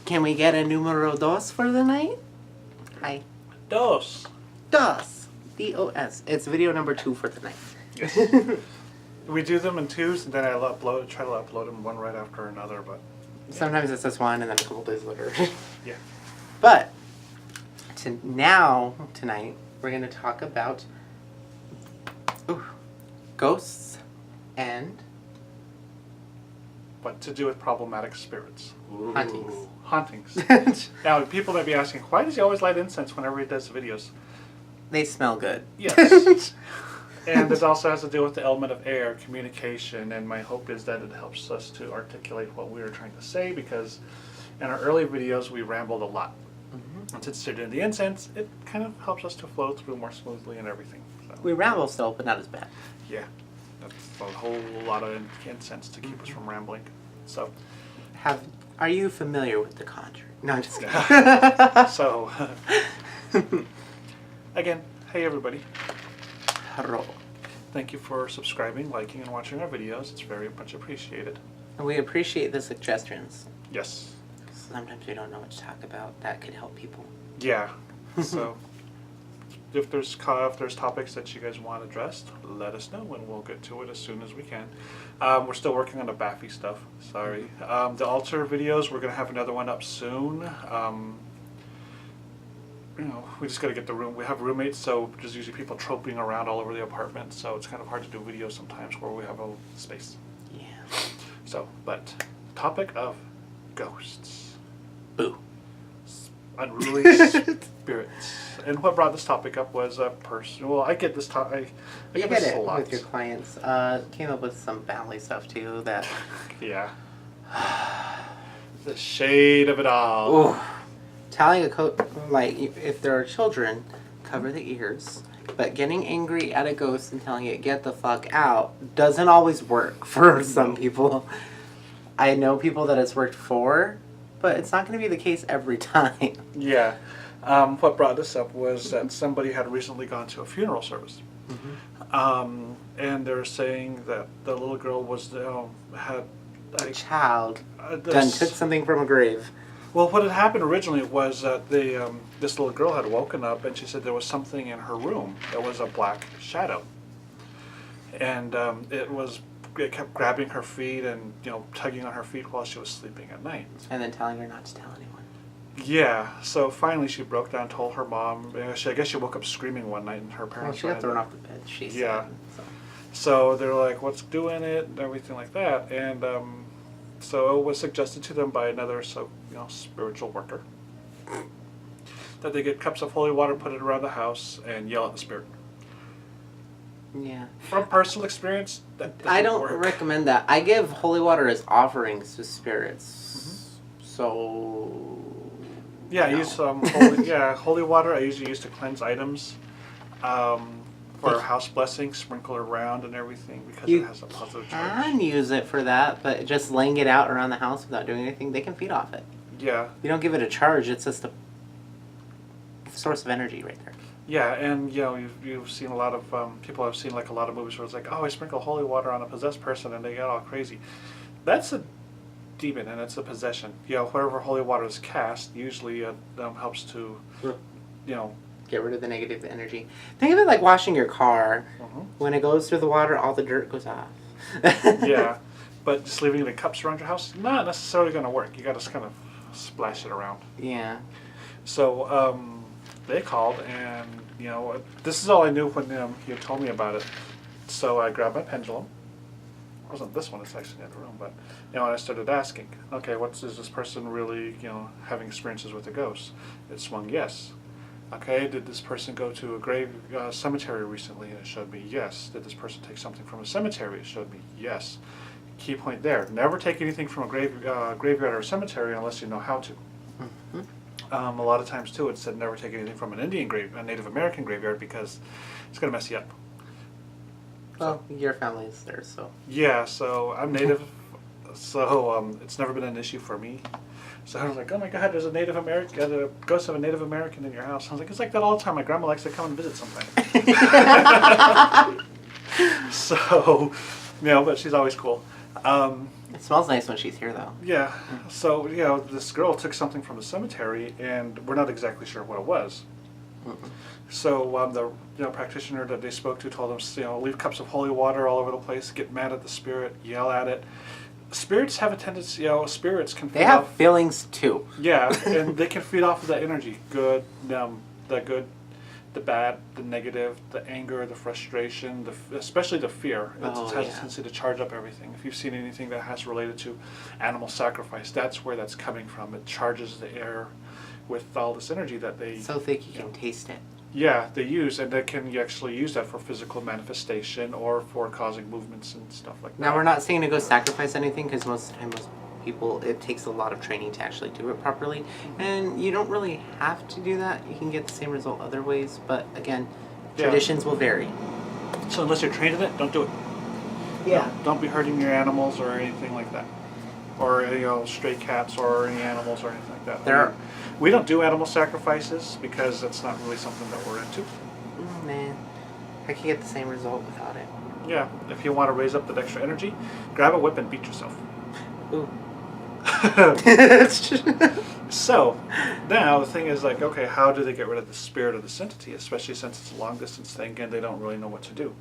Can we get a numero dos for the night? Hi. Dos. Dos. D-O-S. It's video number 2 for the night. Yes. We do them in twos, and then I try to upload them one right after another, but... Sometimes it says one, and then a couple days later. Yeah. But, tonight, we're going to talk about ghosts and... what to do with problematic spirits. Ooh. Hauntings. Hauntings. Now, people may be asking, why does he always light incense whenever he does videos? They smell good. Yes. And this also has to do with the element of air, communication, and my hope is that it helps us to articulate what we were trying to say, because in our early videos we rambled a lot. Mm-hmm. And since they're doing the incense, it kind of helps us to flow through more smoothly and everything. So. We ramble still, but not as bad. Yeah. That's a whole lot of incense to keep us from rambling. So, are you familiar with The Conjuring? No, I'm just kidding. So, again, hey everybody. Hello. Thank you for subscribing, liking, and watching our videos. It's very much appreciated. And we appreciate the suggestions. Yes. Sometimes we don't know what to talk about. That could help people. Yeah. So, if there's topics that you guys want addressed, let us know, and we'll get to it as soon as we can. We're still working on the Baffy stuff. Sorry. The altar videos, we're going to have another one up soon. We just got to get the room. We have roommates, so there's usually people troping around all over the apartment, so it's kind of hard to do videos sometimes where we have a space. Yeah. So, but topic of ghosts. Boo. Unruly spirits. And what brought this topic up was a person. Well, I get this topic. I get this a lot with your clients. Came up with some family stuff too. That. Yeah. The shade of it all. Ooh. Telling if there are children, cover the ears. But getting angry at a ghost and telling it get the fuck out doesn't always work for some people. I know people that it's worked for, but it's not going to be the case every time. Yeah. What brought this up was that somebody had recently gone to a funeral service. Mm-hmm. And they're saying that the little girl was had a child done took something from a grave. Well, what had happened originally was that this little girl had woken up, and she said there was something in her room. There was a black shadow, and it kept grabbing her feet and tugging on her feet while she was sleeping at night. And then telling her not to tell anyone. Yeah. So finally, she broke down, told her mom. I guess she woke up screaming one night, and her parents. Well, she got thrown off the bed. She said. So they're like, "What's doing it?" and everything like that, and. So it was suggested to them by another spiritual worker that they get cups of holy water, put it around the house, and yell at the spirit. Yeah. From personal experience, that doesn't I don't work. recommend that. I give holy water as offerings to spirits. Mm-hmm. So. Yeah, I use holy water. I usually use to cleanse items. For a house blessing, sprinkle around and everything because it has a positive charge. You can use it for that, but just laying it out around the house without doing anything, they can feed off it. Yeah. You don't give it a charge, it's just a source of energy right there. Yeah, and you've seen a lot of people have seen a lot of movies where it's like, oh, I sprinkle holy water on a possessed person and they get all crazy. That's a demon and it's a possession. Wherever holy water is cast, usually it helps to, get rid of the negative energy. Think of it like washing your car. Mm-hmm. When it goes through the water, all the dirt goes off. Yeah, but just leaving it in cups around your house, not necessarily going to work. You got to kind of splash it around. Yeah. So they called, and this is all I knew when he had told me about it. So I grabbed my pendulum. It wasn't this one; it's actually in the room. But and I started asking, okay, is this person really having experiences with a ghost? It swung yes. Okay, did this person go to a cemetery recently? And it showed me yes. Did this person take something from a cemetery? It showed me yes. Key point there. Never take anything from a graveyard or a cemetery unless you know how to. Mm-hmm. A lot of times, too, it said never take anything from an a Native American graveyard because it's going to mess you up. Well, your family is there, so. Yeah, so I'm Native, so it's never been an issue for me. So I was like, oh my God, there's a ghost of a Native American in your house. I was like, it's like that all the time. My grandma likes to come and visit sometimes. So, but she's always cool. It smells nice when she's here, though. Yeah. So, this girl took something from the cemetery, and we're not exactly sure what it was. Mm-mm. So the practitioner that they spoke to told them, leave cups of holy water all over the place, get mad at the spirit, yell at it. Spirits have a tendency, spirits can feed They have off. feelings, too. Yeah, and they can feed off of that energy. Good, the good, the bad, the negative, the anger, the frustration, especially the fear. It has a tendency to charge up everything. If you've seen anything that has related to animal sacrifice, that's where that's coming from. It charges the air with all this energy that they... So thick you can taste it. Yeah, they use, and they can actually use that for physical manifestation or for causing movements and stuff like that. Now, we're not saying to go sacrifice anything, because most of the time, most people, it takes a lot of training to actually do it properly. And you don't really have to do that. You can get the same result other ways. But again, traditions will vary. So unless you're trained in it, don't do it. Yeah. Don't be hurting your animals or anything like that. Or, stray cats or any animals or anything like that. We don't do animal sacrifices because that's not really something that we're into. Man, I can get the same result without it. Yeah, if you want to raise up that extra energy, grab a whip and beat yourself. Ooh. So, now the thing is okay, how do they get rid of the spirit of this entity, especially since it's a long distance thing and they don't really know what to do.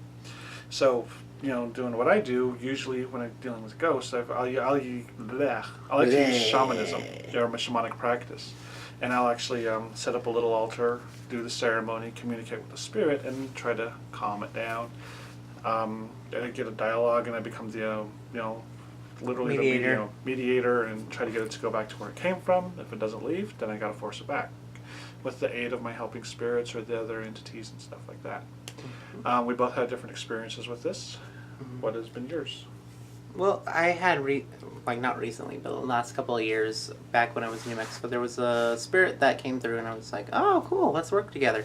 So, doing what I do, usually when I'm dealing with ghosts, I like to use shamanism or my shamanic practice. And I'll actually set up a little altar, do the ceremony, communicate with the spirit, and try to calm it down. I get a dialogue, and I become the, literally the mediator, and try to get it to go back to where it came from. If it doesn't leave, then I got to force it back with the aid of my helping spirits or the other entities and stuff like that. We both had different experiences with this. Mm-hmm. What has been yours? Well, I had, not recently, but the last couple of years, back when I was in New Mexico, there was a spirit that came through, and I was like, oh, cool, let's work together.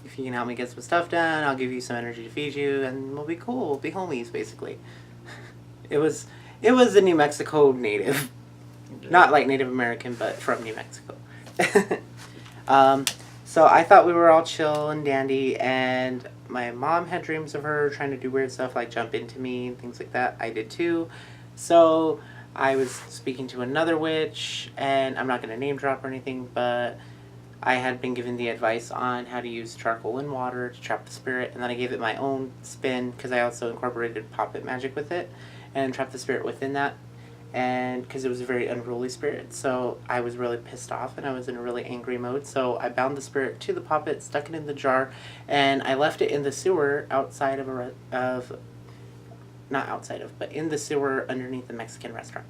If you can help me get some stuff done, I'll give you some energy to feed you, and we'll be cool. We'll be homies, basically. It was a New Mexico native. Yeah. Not like Native American, but from New Mexico. So I thought we were all chill and dandy, and my mom had dreams of her trying to do weird stuff like jump into me and things like that. I did too. So I was speaking to another witch, and I'm not going to name drop or anything, but I had been given the advice on how to use charcoal and water to trap the spirit, and then I gave it my own spin because I also incorporated puppet magic with it and trapped the spirit within that. And because it was a very unruly spirit, so I was really pissed off and I was in a really angry mode. So I bound the spirit to the puppet, stuck it in the jar, and I left it in the sewer outside of not outside of, but in the sewer underneath the Mexican restaurant.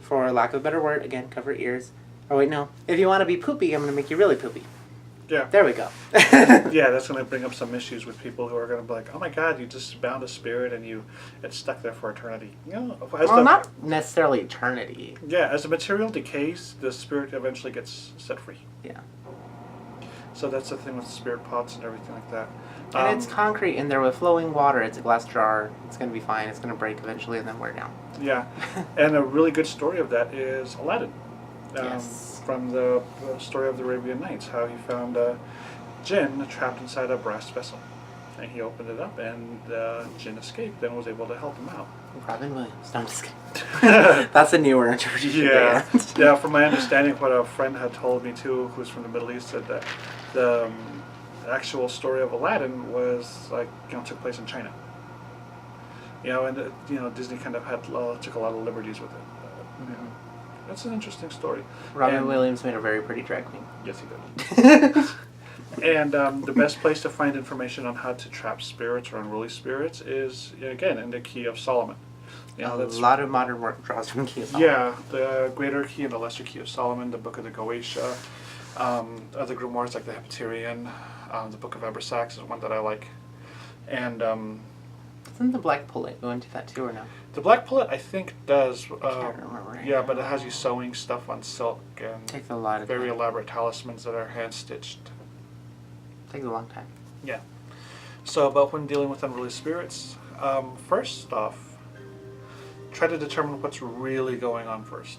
For lack of a better word, again, cover ears. Oh wait, no. If you want to be poopy, I'm going to make you really poopy. Yeah. There we go. Yeah, that's going to bring up some issues with people who are going to be like, oh my god, you just bound a spirit and it's stuck there for eternity. Not necessarily eternity. Yeah, as the material decays, the spirit eventually gets set free. Yeah. So that's the thing with spirit pots and everything like that. And it's concrete in there with flowing water. It's a glass jar. It's going to be fine. It's going to break eventually and then wear down. Yeah. And a really good story of that is Aladdin. Yes. From the story of the Arabian Nights, how he found a jinn trapped inside a brass vessel. And he opened it up, and the jinn escaped and was able to help him out. Robin Williams. No, I'm just kidding. That's a newer interpretation. Yeah. Yeah, from my understanding, what a friend had told me too, who's from the Middle East, said that the actual story of Aladdin was took place in China. And Disney kind of took a lot of liberties with it. Mm-hmm. That's an interesting story. Robin Williams made a very pretty drag queen. Yes, he did. And the best place to find information on how to trap spirits or unruly spirits is, again, in the Key of Solomon. A lot of modern work draws from Key of Solomon. Yeah, the Greater Key and the Lesser Key of Solomon, the Book of the Goetia, other grimoires like the Heptameron, the Book of Abrasax is one that I like. And doesn't the Black Pullet go into that too, or no? The Black Pullet, I think, does. I can't remember. Yeah, but it has you sewing stuff on silk and takes a lot of very time. elaborate talismans that are hand stitched. Takes a long time. Yeah. So, about when dealing with unruly spirits, first off, try to determine what's really going on first.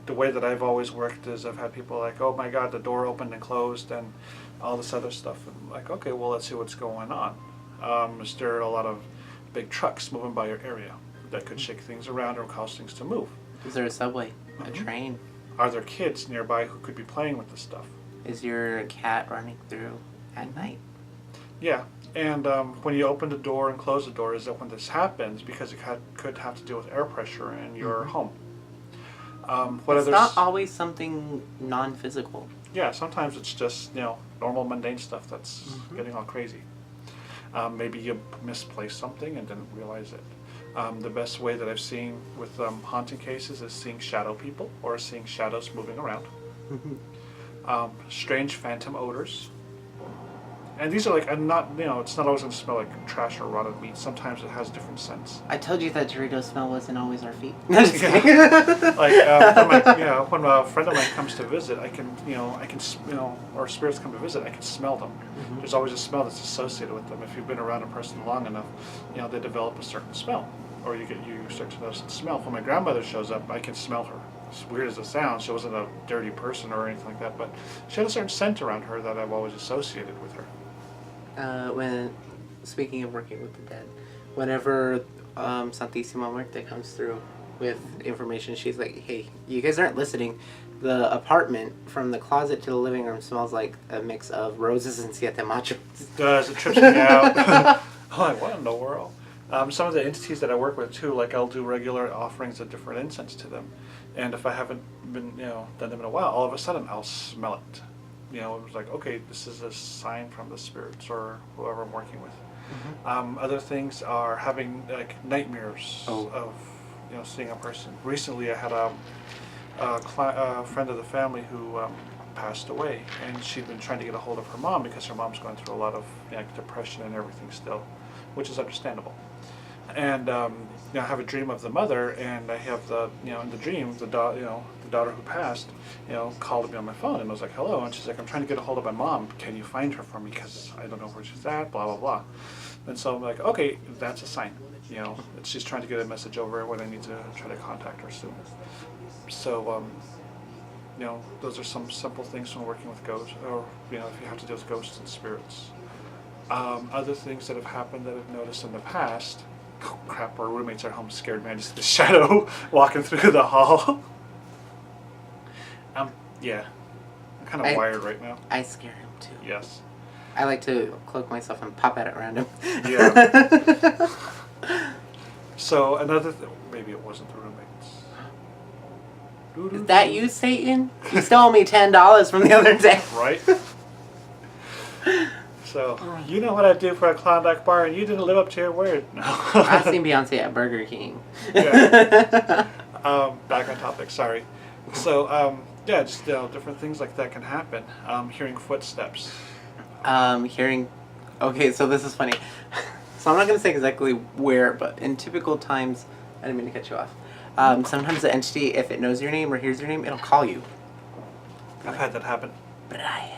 The way that I've always worked is I've had people like, oh my god, the door opened and closed and all this other stuff. And like, okay, well, let's see what's going on. Is there a lot of big trucks moving by your area? that could shake things around or cause things to move. Is there a subway? A train? Are there kids nearby who could be playing with this stuff? Is your cat running through at night? Yeah, and when you open the door and close the door is that when this happens, because it could have to do with air pressure in your home. It's not always something non-physical. Yeah, sometimes it's just, normal mundane stuff that's getting all crazy. Maybe you misplaced something and didn't realize it. The best way that I've seen with haunting cases is seeing shadow people or seeing shadows moving around. Strange phantom odors. And these are like, it's not always going to smell like trash or rotted meat. Sometimes it has different scents. I told you that Dorito smell wasn't always our feet. No, just kidding. When a friend of mine comes to visit, I can, or spirits come to visit, I can smell them. There's always a smell that's associated with them. If you've been around a person long enough, they develop a certain smell, or you start to notice the smell. When my grandmother shows up, I can smell her. As weird as it sounds, she wasn't a dirty person or anything like that, but she had a certain scent around her that I've always associated with her. Speaking of working with the dead, whenever Santissima Muerte comes through with information, she's like, hey, you guys aren't listening. The apartment from the closet to the living room smells like a mix of roses and siete machos. It does. It trips me out. I'm like, what in the world? Some of the entities that I work with too, like I'll do regular offerings of different incense to them. And if I haven't been, done them in a while, all of a sudden I'll smell it. It was like, okay, this is a sign from the spirits or whoever I'm working with. Other things are having like nightmares of, seeing a person. Recently, I had a friend of the family who passed away, and she'd been trying to get a hold of her mom because her mom's going through a lot of depression and everything still, which is understandable. And I have a dream of the mother, and I have in the dream, the daughter who passed, called me on my phone, and I was like, hello, and she's like, I'm trying to get a hold of my mom. Can you find her for me? Because I don't know where she's at, blah, blah, blah. And so I'm like, okay, that's a sign. She's trying to get a message over when I need to try to contact her soon. So, those are some simple things when working with ghosts, or, if you have to deal with ghosts and spirits. Other things that have happened that I've noticed in the past, oh crap, our roommates at home scared me. I just see the shadow walking through the hall. Yeah, I'm kind of wired right now. I scare him too. Yes. I like to cloak myself and pop at it around him. Yeah. So another maybe it wasn't the roommates. Is that you, Satan? You stole me $10 from the other day. Right? So, you know what I do for a Klondike bar, and you didn't live up to your word. No. I've seen Beyonce at Burger King. Yeah. Back on topic, sorry. So, just different things like that can happen. Hearing footsteps. Okay, so this is funny. So I'm not going to say exactly where, but in typical times, I didn't mean to cut you off. Sometimes the entity, if it knows your name or hears your name, it'll call you. I've had that happen. Brian.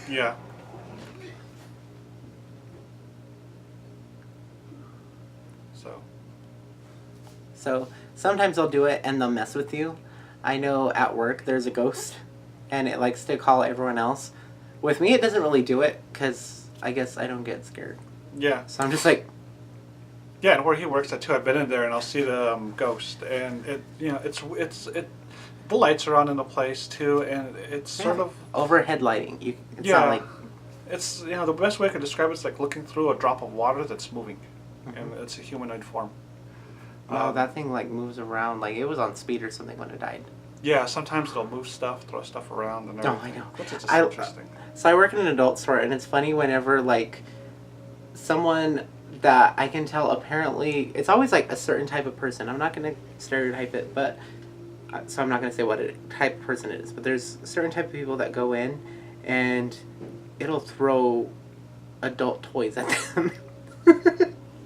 Yeah. So sometimes they'll do it and they'll mess with you. I know at work there's a ghost and it likes to call everyone else. With me it doesn't really do it because I guess I don't get scared. Yeah. So I'm just like... Yeah, and where he works at too, I've been in there and I'll see the ghost, and the lights are on in the place too, and it's sort of overhead lighting. It's not like... It's the best way I could describe it is like looking through a drop of water that's moving, and it's a humanoid form. No, that thing like moves around like it was on speed or something when it died. Yeah, sometimes it'll move stuff, throw stuff around, and everything. Oh, I know. That's just interesting. So I work in an adult store, and it's funny whenever like someone that I can tell apparently it's always like a certain type of person. I'm not going to stereotype it, but so I'm not going to say what type of person it is. But there's a certain type of people that go in, and it'll throw adult toys at them.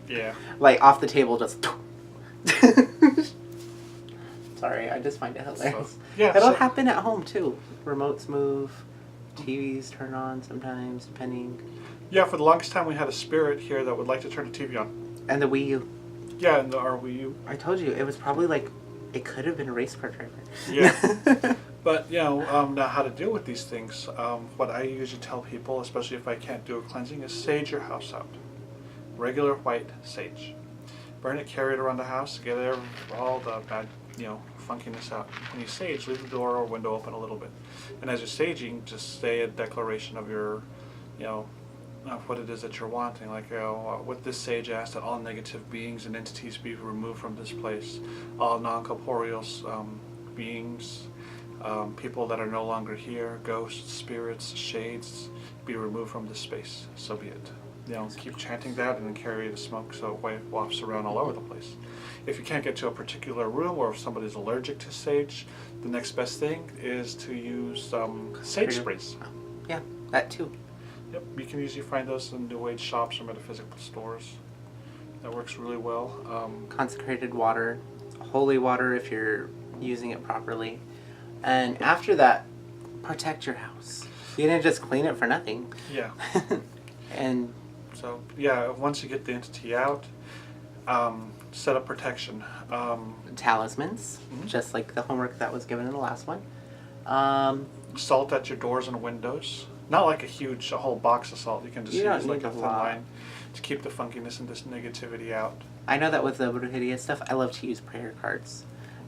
Yeah. Like off the table, just. Sorry, I just find it hilarious. So, yeah, it'll happen at home too. Remotes move, TVs turn on sometimes, depending. Yeah, for the longest time we had a spirit here that would like to turn the TV on. And the Wii U. Yeah, and our Wii U. I told you, it was probably like, it could have been a race car driver. Yeah. But, now how to deal with these things. What I usually tell people, especially if I can't do a cleansing, is sage your house out. Regular white sage. burn it, carry it around the house, get all the bad, funkiness out. When you sage, leave the door or window open a little bit. And as you're saging, just say a declaration of your, of what it is that you're wanting. Like, with this sage, I ask that all negative beings and entities be removed from this place. All non-corporeal beings, people that are no longer here, ghosts, spirits, shades, be removed from this space. So be it. Keep chanting that and then carry the smoke so it wafts around all over the place. If you can't get to a particular room, or if somebody's allergic to sage, the next best thing is to use sage sprays. Yeah, that too. Yep, you can usually find those in New Age shops or metaphysical stores. That works really well. Consecrated water, holy water if you're using it properly. And after that, protect your house. You didn't just clean it for nothing. Yeah. And so, yeah, once you get the entity out, set up protection. Talismans, just like the homework that was given in the last one. Salt at your doors and windows. Not like a whole box of salt. You can just use like a thin line to keep the funkiness and this negativity out. I know that with the Brujeria stuff, I love to use prayer cards.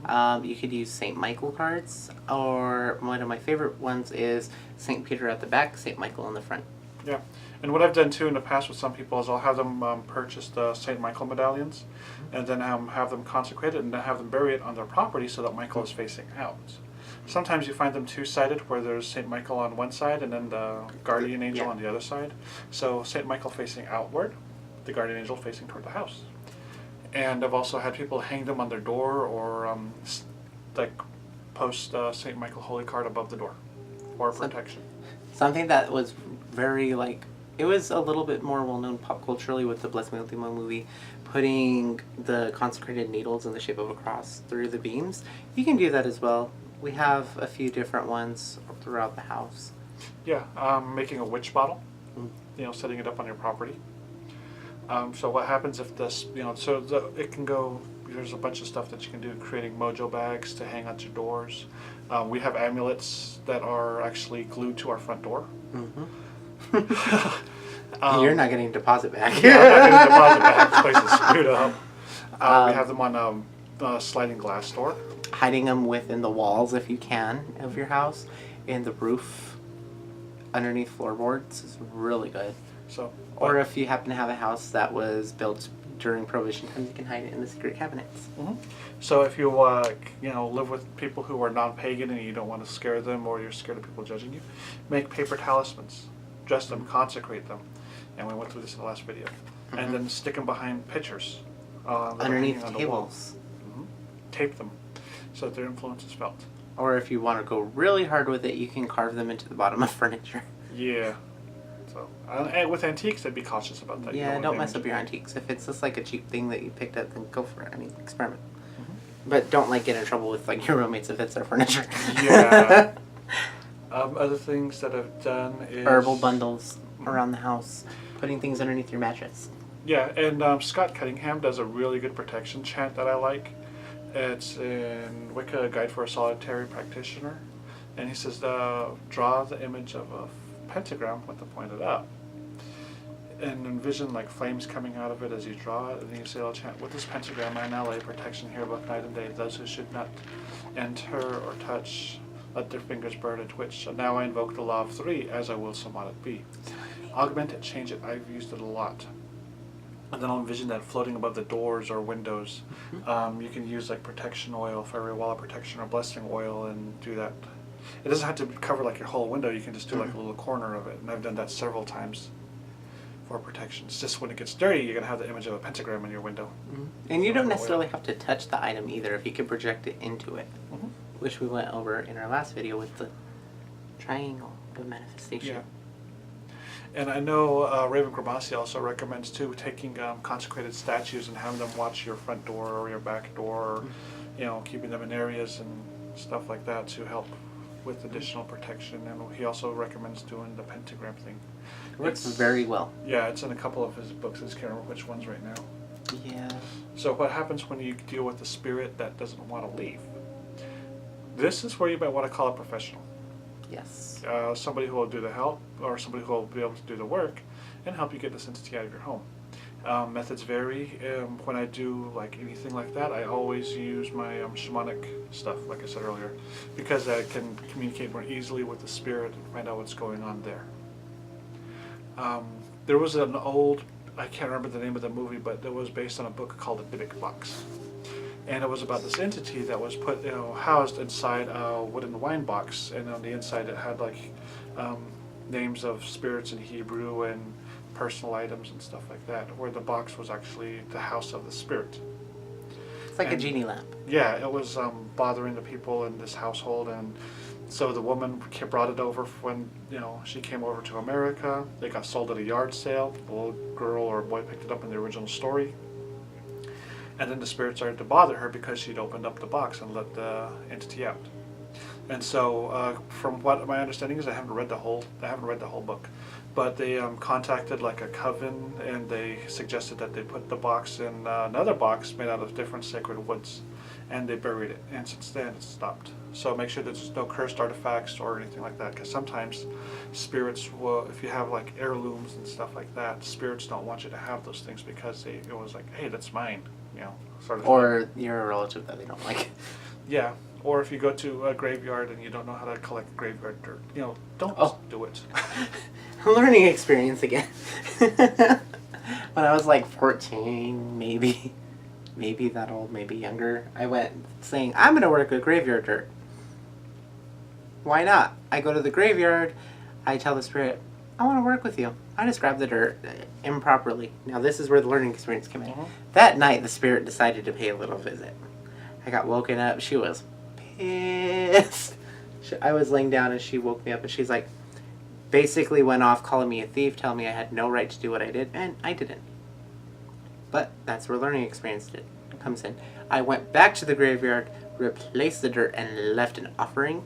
You could use St. Michael cards, or one of my favorite ones is St. Peter at the back, St. Michael in the front. Yeah, and what I've done too in the past with some people is I'll have them purchase the St. Michael medallions, and then have them consecrate it and then have them bury it on their property so that Michael is facing out. Sometimes you find them two-sided, where there's St. Michael on one side and then the guardian angel on the other side. So St. Michael facing outward, the guardian angel facing toward the house. And I've also had people hang them on their door, or post St. Michael holy card above the door for protection. Something that was very it was a little bit more well known pop culturally with the Bless Me Ultimo movie, putting the consecrated needles in the shape of a cross through the beams. You can do that as well. We have a few different ones throughout the house. Yeah, making a witch bottle, setting it up on your property. So what happens if this, it can go, there's a bunch of stuff that you can do, creating mojo bags to hang at your doors. We have amulets that are actually glued to our front door. You're not getting a deposit back. Yeah, I'm not getting a deposit back. This place is screwed up. We have them on a sliding glass door. Hiding them within the walls if you can of your house, and the roof underneath floorboards is really good. So, or if you happen to have a house that was built during Prohibition times, you can hide it in the secret cabinets. So if you live with people who are non-pagan and you don't want to scare them, or you're scared of people judging you, make paper talismans, dress them, consecrate them, and we went through this in the last video, and then stick them behind pictures underneath tables. Tape them so that their influence is felt. Or if you want to go really hard with it, you can carve them into the bottom of furniture. Yeah. So, and with antiques, I'd be cautious about that. Yeah, don't mess up your antiques. If it's just like a cheap thing that you picked up, then go for it. I mean, experiment. But don't get in trouble with your roommates if it's their furniture. Yeah. Other things that I've done is herbal bundles around the house, putting things underneath your mattress. Yeah, and Scott Cunningham does a really good protection chant that I like. It's in Wicca, A Guide for a Solitary Practitioner, and he says, draw the image of a pentagram with the pointed up, and envision flames coming out of it as you draw it, and then you say, I'll chant, with this pentagram I now lay protection here both night and day. Those who should not enter or touch, let their fingers burn and twitch. So now I invoke the law of three, as I will, so might it be. Augment it, change it. I've used it a lot. And then I'll envision that floating above the doors or windows. You can use protection oil, fiery wall of protection, or blessing oil, and do that. It doesn't have to cover your whole window. You can just do a little corner of it, and I've done that several times for protection. It's just when it gets dirty, you're gonna have the image of a pentagram in your window. And you don't necessarily have to touch the item either. If you can project it into it, which we went over in our last video with the triangle of manifestation. Yeah. And I know Raven Gramasi also recommends too taking consecrated statues and having them watch your front door or your back door, or keeping them in areas and stuff like that to help with additional protection. And he also recommends doing the pentagram thing. It works very well. Yeah, it's in a couple of his books. I just can't remember which ones right now. Yeah. So what happens when you deal with a spirit that doesn't want to leave? This is where you might want to call a professional. Yes. Somebody who will do the help, or somebody who will be able to do the work and help you get this entity out of your home. Methods vary. When I do like anything like that, I always use my shamanic stuff, like I said earlier, because I can communicate more easily with the spirit and find out what's going on there. There was an old, I can't remember the name of the movie, but it was based on a book called The Dybbuk Box. And it was about this entity that was put, housed inside a wooden wine box, and on the inside it had like names of spirits in Hebrew and personal items and stuff like that, where the box was actually the house of the spirit. It's like a genie lamp. Yeah, it was bothering the people in this household, and so the woman brought it over when she came over to America. They got sold at a yard sale. The little girl or boy picked it up in the original story, and then the spirit started to bother her because she'd opened up the box and let the entity out. And so, from what my understanding is, I haven't read the whole book, but they contacted like a coven, and they suggested that they put the box in another box made out of different sacred woods, and they buried it. And since then, it's stopped. So make sure that there's no cursed artifacts or anything like that, because sometimes spirits will, if you have like heirlooms and stuff like that, spirits don't want you to have those things because it was like, hey, that's mine, sort of. Or thing. You're a relative that they don't like. Yeah. Or if you go to a graveyard and you don't know how to collect graveyard dirt, don't do it. Learning experience again. When I was like 14, maybe that old, maybe younger, I went saying, I'm going to work with graveyard dirt. Why not? I go to the graveyard, I tell the spirit, I want to work with you. I just grabbed the dirt improperly. Now this is where the learning experience came in. That night, the spirit decided to pay a little visit. I got woken up. She was pissed. I was laying down and she woke me up and she's like, basically went off calling me a thief, telling me I had no right to do what I did, and I didn't. But that's where learning experience comes in. I went back to the graveyard, replaced the dirt, and left an offering,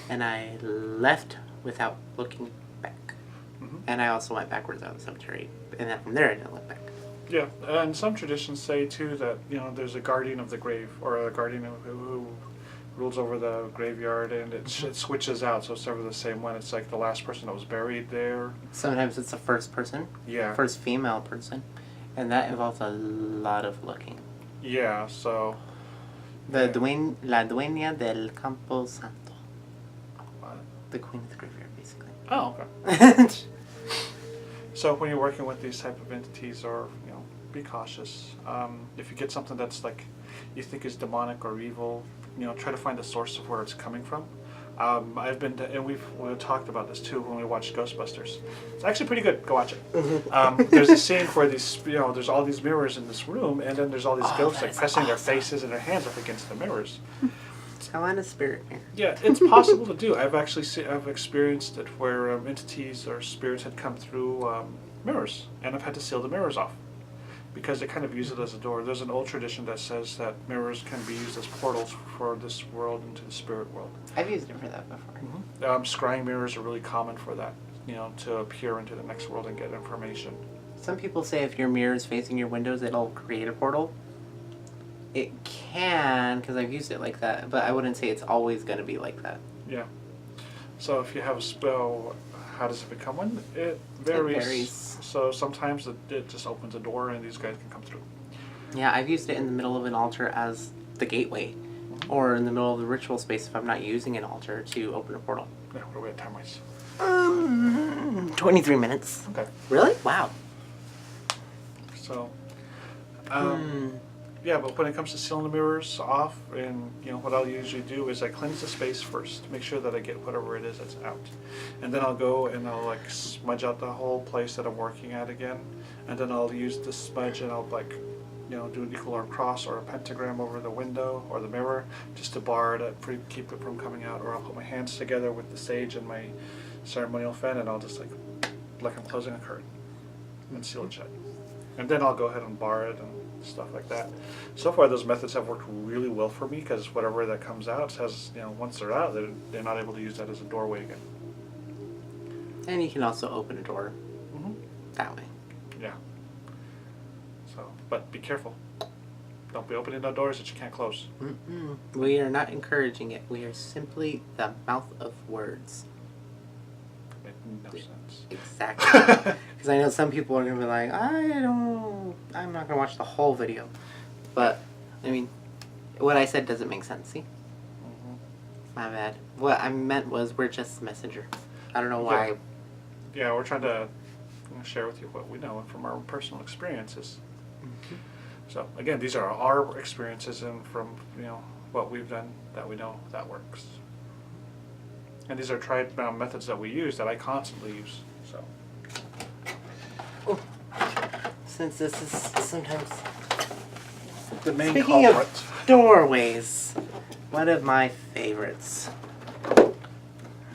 and I left without looking back. Mm-hmm. And I also went backwards out of the cemetery, and then from there I didn't look back. Yeah, and some traditions say too that there's a guardian of the grave, or a guardian who rules over the graveyard, and it switches out, so it's never the same one. It's like the last person that was buried there. Sometimes it's the first person. Yeah. First female person, and that involves a lot of looking. Yeah. So. La dueña del campo santo. What? The queen of the graveyard, basically. Oh, okay. So when you're working with these type of entities, or be cautious. If you get something that's like you think is demonic or evil, try to find the source of where it's coming from. I've been to, and we've talked about this too when we watched Ghostbusters. It's actually pretty good. Go watch it. There's a scene where there's all these mirrors in this room, and then there's all these ghosts like pressing their faces and their hands up against the mirrors. I want a spirit mirror. Yeah, it's possible to do. I've actually I've experienced it where entities or spirits had come through mirrors, and I've had to seal the mirrors off because they kind of use it as a door. There's an old tradition that says that mirrors can be used as portals for this world into the spirit world. I've used it for that before. Mm-hmm. Scrying mirrors are really common for that, to appear into the next world and get information. Some people say if your mirror is facing your windows, it'll create a portal. It can, because I've used it like that, but I wouldn't say it's always going to be like that. Yeah. So if you have a spell, how does it become one? It varies. It varies. So sometimes it just opens a door and these guys can come through. Yeah, I've used it in the middle of an altar as the gateway, or in the middle of the ritual space if I'm not using an altar to open a portal. Yeah, what are we at time-wise? 23 minutes. Okay. Really? Wow. So, yeah, but when it comes to sealing the mirrors off, and what I'll usually do is I cleanse the space first, make sure that I get whatever it is that's out, and then I'll go and I'll like smudge out the whole place that I'm working at again, and then I'll use the smudge and I'll like, do an equal or cross or a pentagram over the window or the mirror just to bar it, keep it from coming out, or I'll put my hands together with the sage and my ceremonial fan, and I'll just like I'm closing a curtain and seal it shut, and then I'll go ahead and bar it and stuff like that. So far, those methods have worked really well for me because whatever that comes out has, once they're out, they're not able to use that as a doorway again. And you can also open a door that way. Yeah. So, but be careful. Don't be opening no doors that you can't close. We are not encouraging it. We are simply the mouth of words. made no sense. Exactly. Because I know some people are going to be like, I'm not going to watch the whole video. But, I mean, what I said doesn't make sense, see? Mm-hmm. My bad. What I meant was we're just the messenger. I don't know why. Yeah, we're trying to share with you what we know from our personal experiences. Mm-hmm. So, again, these are our experiences and from, what we've done that we know that works. And these are tried methods that we use that I constantly use. So. Oh. Since this is sometimes The main speaking culprit. of doorways, one of my favorites.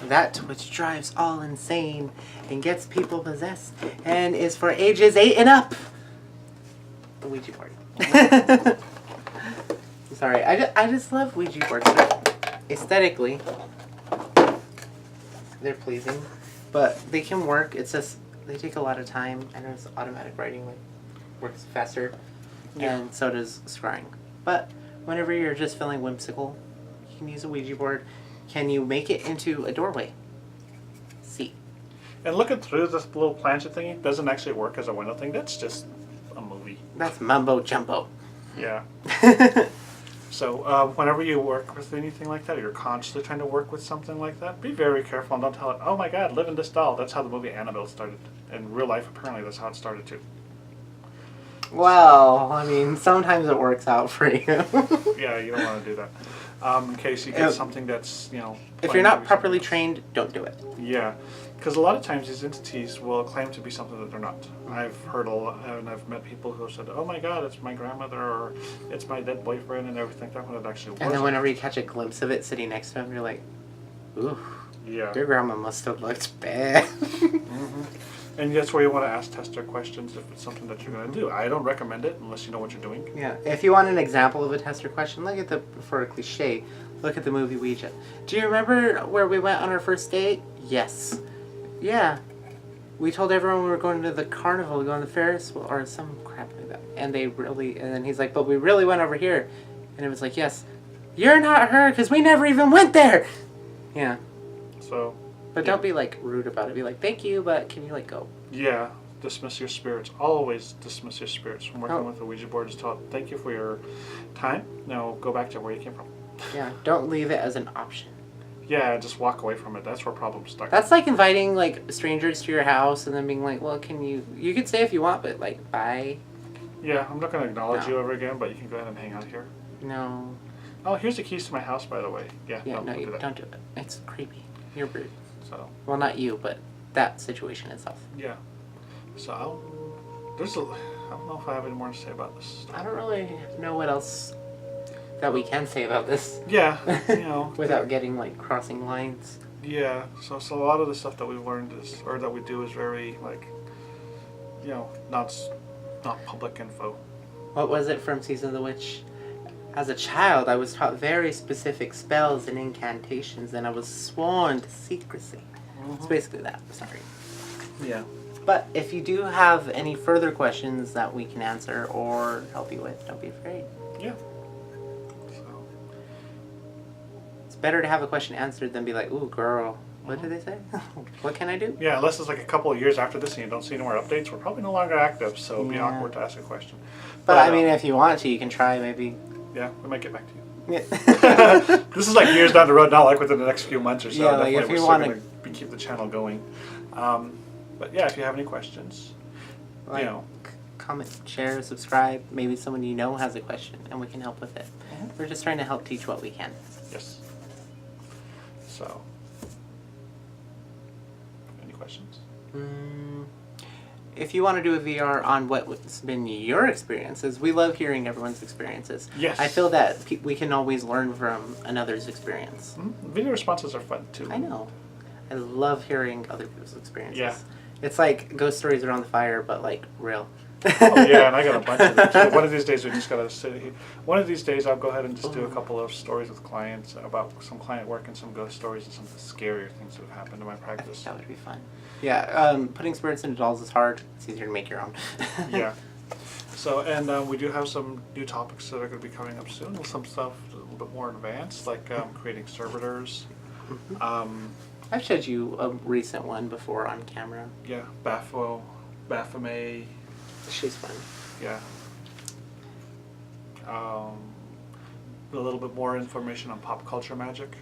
That which drives all insane and gets people possessed and is for ages 8 and up. The Ouija board. Sorry, I just love Ouija boards. Aesthetically, they're pleasing, but they can work. It's just they take a lot of time. I know it's automatic writing works faster, and so does scrying. But whenever you're just feeling whimsical, you can use a Ouija board. Can you make it into a doorway? See. And looking through this little planchette thingy doesn't actually work as a window thing. That's just a movie. That's mumbo jumbo. Yeah. So whenever you work with anything like that, or you're consciously trying to work with something like that, be very careful and don't tell it, oh my God, live in this doll. That's how the movie Annabelle started. In real life, apparently, that's how it started too. Well, I mean, sometimes it works out for you. Yeah, you don't want to do that. In case you get something that's, If you're not properly trained, don't do it. Yeah, because a lot of times these entities will claim to be something that they're not. I've heard a lot, and I've met people who have said, oh my God, it's my grandmother, or it's my dead boyfriend, and everything like that, when it actually wasn't. And then whenever you catch a glimpse of it sitting next to him, you're like, ooh, yeah. Your grandma must have looked bad. Mm-hmm. And that's where you want to ask tester questions if it's something that you're going to do. I don't recommend it unless you know what you're doing. Yeah, if you want an example of a tester question, for a cliche, look at the movie Ouija. Do you remember where we went on our first date? Yes. Yeah. We told everyone we were going to the carnival, going to the Ferris wheel, or some crap like that. And then he's like, but we really went over here. And it was like, yes. You're not her, because we never even went there. Yeah. So. But don't be rude about it. Be like, thank you, but can you go? Yeah. Dismiss your spirits. Always dismiss your spirits. From working with the Ouija board, just tell it, thank you for your time. Now go back to where you came from. Yeah. Don't leave it as an option. Yeah, just walk away from it. That's where problems start. That's like inviting strangers to your house and then being like, well, you could say if you want, but bye. Yeah, I'm not going to acknowledge you ever again, but you can go ahead and hang out here. No. Oh, here's the keys to my house, by the way. Yeah, no, don't do that. Don't do it. It's creepy. You're rude. So. Well, not you, but that situation itself. Yeah. So I don't know if I have any more to say about this stuff. I don't really know what else that we can say about this. Yeah, without getting crossing lines. Yeah, so a lot of the stuff that we've learned that we do is very not public info. What was it from Season of the Witch? As a child, I was taught very specific spells and incantations, and I was sworn to secrecy. Mm-hmm. It's basically that. Sorry. Yeah. But if you do have any further questions that we can answer or help you with, don't be afraid. Yeah. It's better to have a question answered than be like, ooh, girl, what did they say? What can I do? Yeah, unless it's a couple of years after this and you don't see any more updates, we're probably no longer active, so it'd be awkward to ask a question. But I mean, if you want to, you can try maybe. Yeah, we might get back to you. Yeah. This is years down the road, not within the next few months or so. Yeah, definitely if you want to keep the channel going. But yeah, if you have any questions, comment, share, subscribe. Maybe someone you know has a question and we can help with it. Mm-hmm. We're just trying to help teach what we can. Yes. So, any questions? If you want to do a VR on what's been your experiences, we love hearing everyone's experiences. Yes. I feel that we can always learn from another's experience. Mm-hmm. Video responses are fun too. I know. I love hearing other people's experiences. Yeah. It's like ghost stories around the fire, but real. Oh yeah, and I got a bunch of them too. One of these days we just gotta sit here. One of these days I'll go ahead and just do a couple of stories with clients about some client work and some ghost stories and some scarier things that have happened in my practice. That would be fun. Yeah, putting spirits into dolls is hard. It's easier to make your own. Yeah. So, and we do have some new topics that are going to be coming up soon. Some stuff a little bit more advanced, like creating servitors, I've showed you a recent one before on camera. Yeah, Baphomet. She's fun. Yeah. A little bit more information on pop culture magic.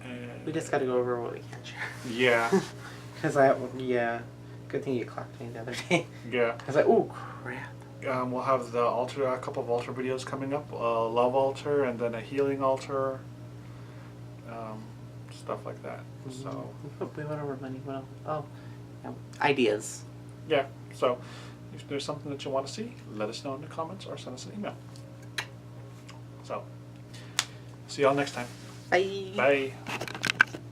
And We just got to go over what we can share. yeah. Because good thing you clocked me the other day. Yeah. I was like, oh crap. We'll have the a couple of altar videos coming up. A love altar and then a healing altar. Stuff like that. So We went over money. Well, ideas. yeah. So if there's something that you want to see, let us know in the comments or send us an email. So see y'all next time. Bye. Bye.